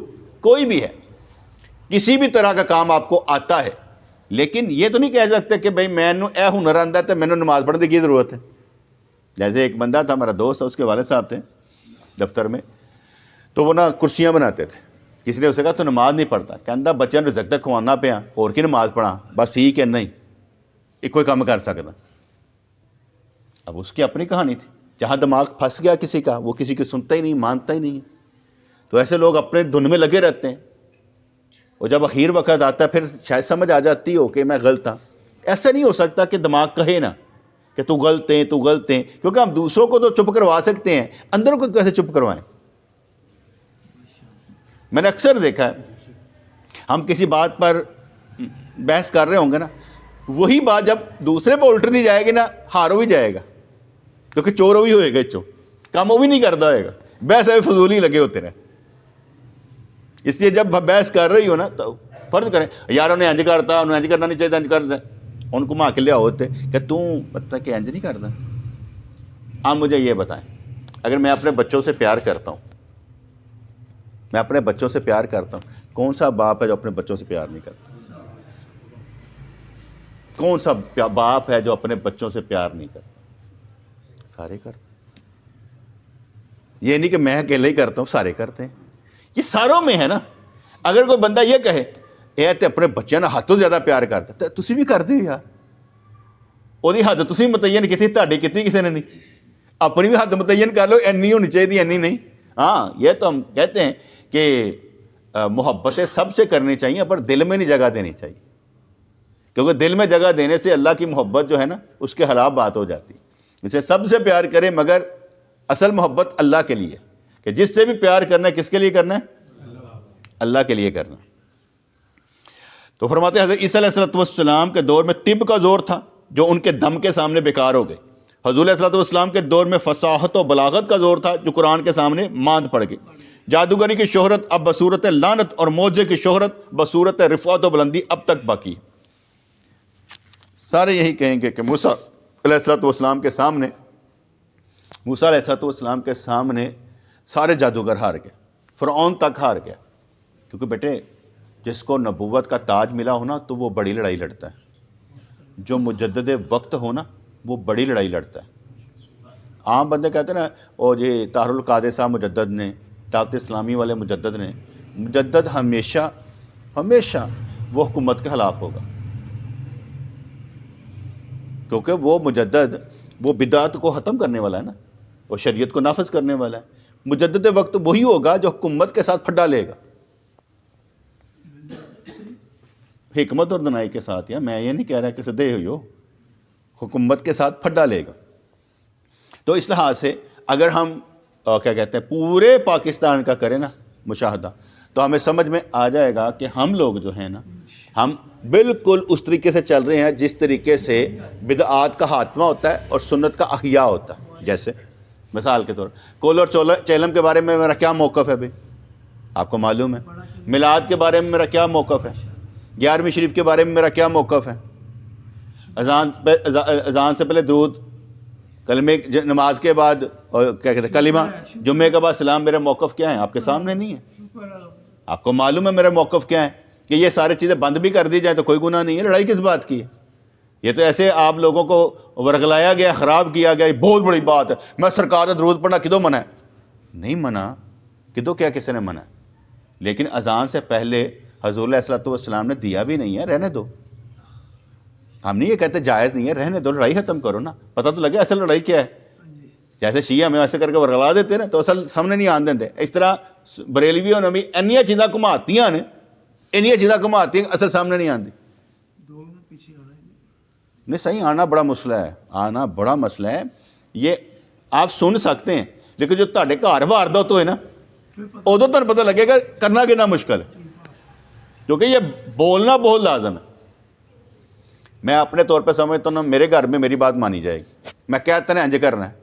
S1: کوئی بھی ہے، کسی بھی طرح کا کام آپ کو آتا ہے، لیکن یہ تو نہیں کہہ سکتے کہ بھائی میں اے ہنر آتا ہے تو میں نماز پڑھنے کی ضرورت ہے۔ جیسے ایک بندہ تھا، ہمارا دوست تھا، اس کے والد صاحب تھے دفتر میں، تو وہ کرسیاں بناتے تھے، کسی نے اسے کہا تو نماز نہیں پڑھتا، کہندا بچوں نے زکدہ کھوانا پیا اور کی نماز پڑھا، بس ٹھیک ہے، نہیں ایک کوئی کام کر سکتا۔ اب اس کی اپنی کہانی تھی، جہاں دماغ پھنس گیا کسی کا، وہ کسی کی سنتا ہی نہیں، مانتا ہی نہیں ہے۔ تو ایسے لوگ اپنے دھن میں لگے رہتے ہیں، اور جب اخیر وقت آتا ہے پھر شاید سمجھ آ جاتی ہو کہ میں غلط ہوں۔ ایسا نہیں ہو سکتا کہ دماغ کہے نا کہ تو غلط ہے، تو غلط ہے، کیونکہ ہم دوسروں کو تو چپ کروا سکتے ہیں، اندروں کو کیسے چپ کروائیں؟ میں نے اکثر دیکھا ہے، ہم کسی بات پر بحث کر رہے ہوں گے نا، وہی بات جب دوسرے پہ الٹ دی جائے گی نا، ہارو بھی جائے گا، کیونکہ چور بھی ہوئے گا، کام وہ بھی نہیں کرتا ہوئے گا، بحث ابھی فضول ہی لگے ہوتے رہے۔ اس لیے جب بحث کر رہی ہو نا تو فرض کریں یار انہیں انج کرتا، انہیں انج کرنا نہیں چاہیے، انج کرتا، ان کو ماں کے لیا ہوتے کہ تم پتہ کہ انج نہیں کرتا۔ آپ مجھے یہ بتائیں، اگر میں اپنے بچوں سے پیار کرتا ہوں، میں اپنے بچوں سے پیار کرتا ہوں، کون سا باپ ہے جو اپنے بچوں سے پیار نہیں کرتا؟ کون سا باپ ہے جو اپنے بچوں سے پیار نہیں کرتا؟ سارے کرتے ہیں۔ یہ نہیں کہ میں اکیلے ہی کرتا ہوں، سارے کرتے ہیں، یہ ساروں میں ہے نا۔ اگر کوئی بندہ یہ کہے اے تے اپنے بچے نا حد تو زیادہ پیار کرتا ہے، تسی بھی کر دے یار، وہ حد تسی متعین کی تھی کتنی کسی نے نہیں، اپنی بھی حد متعین کر لو، اینی ہونی چاہیے، اینی نہیں۔ ہاں یہ تو ہم کہتے ہیں کہ محبتیں سب سے کرنی چاہیے، پر دل میں نہیں جگہ دینی چاہیے، کیونکہ دل میں جگہ دینے سے اللہ کی محبت جو ہے نا اس کے خلاف بات ہو جاتی ہے۔ اسے سب سے پیار کرے، مگر اصل محبت اللہ کے لیے، کہ جس سے بھی پیار کرنا ہے کس کے لیے کرنا ہے؟ اللہ کے لیے کرنا۔ تو فرماتے ہیں حضرت عیسیٰ علیہ السلام کے دور میں طب کا زور تھا جو ان کے دم کے سامنے بیکار ہو گئے۔ حضور علیہ السلام کے دور میں فصاحت و بلاغت کا زور تھا جو قرآن کے سامنے ماند پڑ گئے۔ جادوگری کی شہرت اب بصورت لعنت اور معجزے کی شہرت بصورت رفعت و بلندی اب تک باقی ہے۔ سارے یہی کہیں گے کہ موسیٰ علیہ السلام کے سامنے، موسیٰ علیہ السلام کے سامنے سارے جادوگر ہار گئے، فرعون تک ہار گیا، کیونکہ بیٹے جس کو نبوت کا تاج ملا ہونا تو وہ بڑی لڑائی لڑتا ہے، جو مجدد وقت ہونا وہ بڑی لڑائی لڑتا ہے۔ عام بندے کہتے ہیں نا اور یہ طاہر القادری صاحب مجدد نے، دعوت اسلامی والے مجدد نے، مجدد ہمیشہ وہ حکومت کے خلاف ہوگا، کیونکہ وہ مجدد وہ بدعت کو ختم کرنے والا ہے نا، وہ شریعت کو نافذ کرنے والا ہے۔ مجدد وقت وہی ہوگا جو حکومت کے ساتھ پھڈا لے گا، حکمت اور دنائی کے ساتھ۔ یا میں یہ نہیں کہہ رہا کہ سدے ہوئی ہو، حکومت کے ساتھ پھڈا لے گا۔ تو اس لحاظ سے اگر ہم کیا کہتے ہیں پورے پاکستان کا کریں نا مشاہدہ، تو ہمیں سمجھ میں آ جائے گا کہ ہم لوگ جو ہیں نا، ہم بالکل اس طریقے سے چل رہے ہیں جس طریقے سے بدعات کا خاتمہ ہوتا ہے اور سنت کا احیاء ہوتا ہے۔ جیسے مثال کے طور کول اور چیلم کے بارے میں میرا کیا موقف ہے بھائی، آپ کو معلوم ہے۔ میلاد کے بارے میں میرا کیا موقف ہے، 11ویں شریف کے بارے میں میرا کیا موقف ہے، اذان سے پہلے درود، کلمے نماز کے بعد اور کیا کہتے ہیں کلمہ، جمعے کے بعد سلام، میرے موقف کیا ہیں آپ کے سامنے نہیں ہے۔ آپ کو معلوم ہے میرا موقف کیا ہے کہ یہ ساری چیزیں بند بھی کر دی جائیں تو کوئی گناہ نہیں ہے، لڑائی کس بات کی ہے؟ یہ تو ایسے آپ لوگوں کو ورگلایا گیا، خراب کیا گیا، یہ بہت بڑی بات ہے، میں سرکار کا درود پڑھنا کدو منع ہے؟ نہیں منع، کدو کیا کسی نے منع ہے؟ لیکن اذان سے پہلے حضور علیہ السلام نے دیا بھی نہیں ہے، رہنے دو۔ ہم نہیں یہ کہتے جائز نہیں ہے، رہنے دو، لڑائی ختم کرو نا، پتہ تو لگے اصل لڑائی کیا ہے۔ جیسے شیعہ ہمیں ایسے کر کے ورگلا دیتے نا تو اصل سامنے نہیں آن دیتے، اس طرح بریلویوں نے بھی اینیاں چیزاں گھماتیاں نے، اینیاں چیزاں گھماتی ہیں اصل سامنے نہیں آتی۔ نہیں صحیح، آنا بڑا مسئلہ ہے، آنا بڑا مسئلہ ہے۔ یہ آپ سن سکتے ہیں لیکن جو تہاڈے گھر واردات ہوئے نا ادو تمہیں پتہ لگے گا کرنا کتنا مشکل ہے۔ کیونکہ یہ بولنا بہت لازم ہے. میں اپنے طور پہ سمجھتا ہوں نا میرے گھر میں میری بات مانی جائے گی. میں کہتا نا انج کرنا ہے,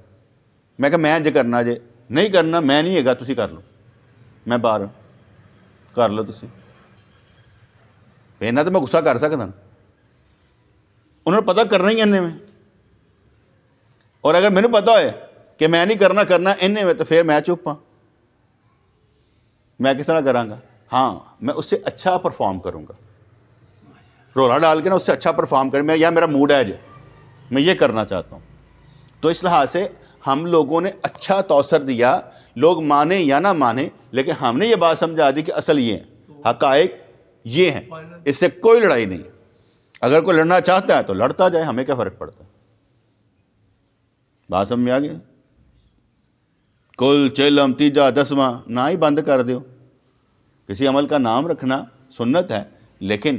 S1: میں کہ میں انج کرنا جے نہیں کرنا میں نہیں ہے تسی کر لو, میں باہر کر لو تسی. اینا تو میں غصہ کر سکتا نا, انہوں نے پتہ کرنا ہی انہیں میں, اور اگر مینوں پتہ ہوئے کہ میں نہیں کرنا انہیں میں تو پھر میں چپ ہاں, میں کس طرح کراں گا. ہاں میں اس سے اچھا پرفارم کروں گا, رولا ڈال کے نا اس سے اچھا پرفارم کریں. میں یا میرا موڈ ہے میں یہ کرنا چاہتا ہوں. تو اس لحاظ سے ہم لوگوں نے اچھا توثر دیا, لوگ مانیں یا نہ مانیں, لیکن ہم نے یہ بات سمجھا دی کہ اصل یہ ہے, حقائق یہ ہیں, اس سے کوئی لڑائی نہیں ہے. اگر کوئی لڑنا چاہتا ہے تو لڑتا جائے, ہمیں کیا فرق پڑتا ہے. بات سمجھ میں آ گئی. کل چلم تیجا دسواں نہ ہی بند کر دیو. کسی عمل کا نام رکھنا سنت ہے, لیکن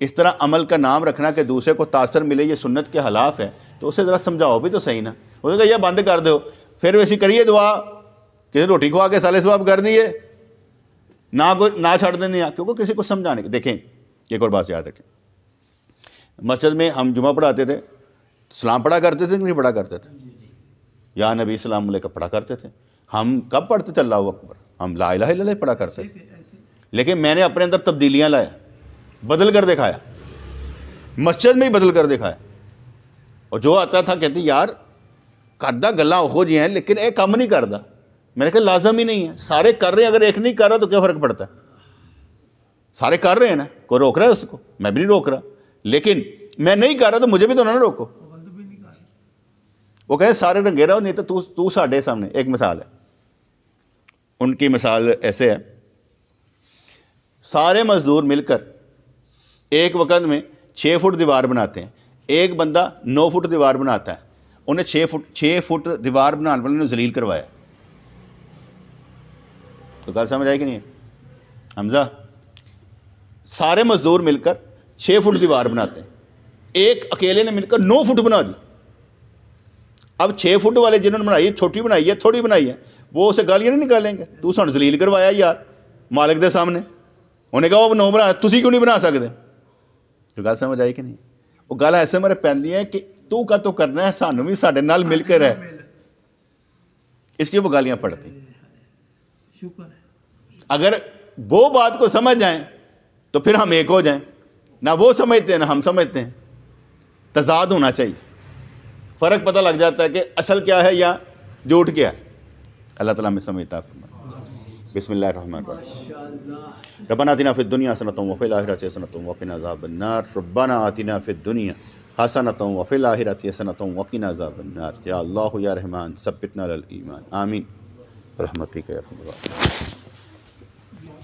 S1: اس طرح عمل کا نام رکھنا کہ دوسرے کو تاثر ملے یہ سنت کے خلاف ہے, تو اسے ذرا سمجھاؤ بھی تو صحیح نا. اس نے کہا یہ بند کر دو, پھر ویسی کریے دعا کسی روٹی کھوا کے سالے ثواب کر دیے, نہ چھڑ دینے, کیونکہ کسی کو سمجھانے کے. دیکھیں ایک اور بات یاد رکھیں, مسجد میں ہم جمعہ پڑھاتے تھے, سلام پڑھا کرتے تھے کہ نہیں پڑھا کرتے تھے؟ یا نبی السلام علیکم پڑھا کرتے تھے. ہم کب پڑھتے تھے اللہ اکبر؟ ہم لا الہ الا اللہ پڑھا کرتے تھے. لیکن میں نے اپنے اندر تبدیلیاں لایا, بدل کر دکھایا, مسجد میں ہی بدل کر دکھایا. اور جو آتا تھا کہتے یار کردہ گلاں ہو جی ہیں لیکن ایک کام نہیں کردا. میں نے کہا لازم ہی نہیں ہے, سارے کر رہے ہیں, اگر ایک نہیں کر رہا تو کیا فرق پڑتا ہے؟ سارے کر رہے ہیں نا, کوئی روک رہا ہے اس کو؟ میں بھی نہیں روک رہا, لیکن میں نہیں کر رہا تو مجھے بھی تو نہ روکو. وہ کہے سارے رنگے رہو, نہیں تو تو ساڈے سامنے. ایک مثال ہے, ان کی مثال ایسے ہے, سارے مزدور مل کر ایک وقت میں 6 فٹ دیوار بناتے ہیں. ایک بندہ 9 فٹ دیوار بناتا ہے, انہیں 6 فٹ دیوار بنانے والے نے ذلیل کروایا. تو گل سمجھ آئی کہ نہیں حمزہ؟ سارے مزدور مل کر 6 فٹ دیوار بناتے ہیں, ایک اکیلے نے مل کر 9 فٹ بنا دی. اب 6 فٹ والے جنہوں نے بنائی, چھوٹی بنائی ہے تھوڑی بنائی ہے, وہ اسے گالیاں نہیں نکالیں گے تو سانو ذلیل کروایا یار مالک دے سامنے. انہیں کہا وہ 9 بنا, تسی کیوں نہیں بنا سکتے؟ تو گل سمجھ آئی کہ نہیں؟ وہ گل ایسے مرے پہنتی ہے کہ تو کا تو کرنا ہے, سانو بھی ساڈے نال مل کے رہ, اس لیے وہ گالیاں پڑتی. اگر وہ بات کو سمجھ جائیں تو پھر ہم ایک ہو جائیں. نہ وہ سمجھتے ہیں نہ ہم سمجھتے ہیں, تضاد ہونا چاہیے, فرق پتہ لگ جاتا ہے کہ اصل کیا ہے یا جھوٹ کیا ہے. اللہ تعالیٰ ہمیں سمجھتا ہے. بسم اللہ الرحمن الرحیم. ربنا آتنا فی الدنیا حسنۃ وفی الآخرۃ حسنۃ وقنا عذاب النار. ربنا آتنا فی الدنیا حسنۃ وفی الآخرۃ حسنۃ وقنا عذاب النار. یا اللہ یا رحمان ثبتنا علی الایمان. آمین برحمتک یا ارحم الراحمین.